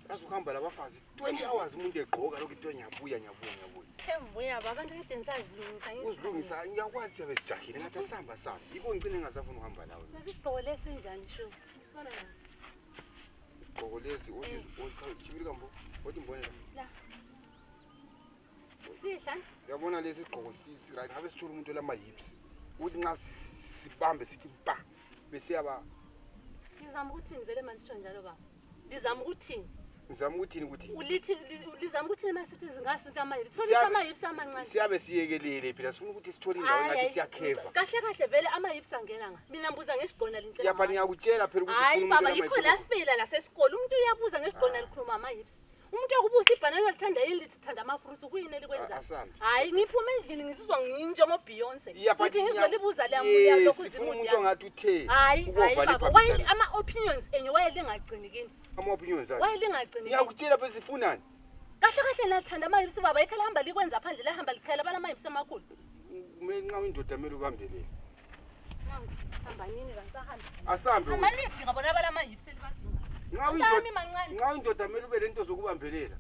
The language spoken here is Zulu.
Azukuhamba labafazi 20 hours umuntu egqoka lokho into nyabuya. Sembuya baba abantu kade nisazilungisa Uzilungisa ngiyakwazi siyabe sijahile ngathi asamba. Yiko ngicine ngasafuna uhamba lawe. Isigqoko lesinjani sho? Isibona la. Igqoko lesi chibili kambo. Othi mbonela. La. Sihla. Uyabona lesi sigqoko sisi right ngabe sithola umuntu olama hips. Uthi nxa sibambe sithi pa bese yaba Ngizama ukuthini vele manje sho njalo baba. Ngizama ukuthini? Ngizama ukuthini ukuthi Ulithi lizama ukuthi masithi zingasinto ama-hips. Sithi ama-hips amancane. Siyabe siyekelele phela sifuna ukuthi sithole indawo engathi siyakheva. Kahle vele ama-hips angena nga. Mina ngibuza ngesigqona lintela. Yapha ngiyakutshela phela ukuthi Hayi baba yikho la fila la sesikole umuntu uyabuza ngesigqona likhuluma ama-hips. Umuntu akubuza ibhanana lithanda yini lithanda ama-fruits kuyini elikwenza? Hayi ngiphume endlini ngisizwa nginjengo Beyonce. Uthi ngizolibuza le amuya lokhu sifuna umuntu ongathi uthe hayi baba why ama-opinions enye wayelingagcini kini? Ama-opinions akhe. Wayelingagcini. Ngiyakutshela phela sifunani? Kahle nathanda ama-hips baba ikhala hamba likwenza phandle la hamba likhela bala ama-hips amakhulu. Nxa uyindoda mele ubambelele. Hamba nini kansahambe? Asambe. Amalidi ngabona bala ama-hips elibadinga. Nxa uyindoda mele ube lento zokubambelela.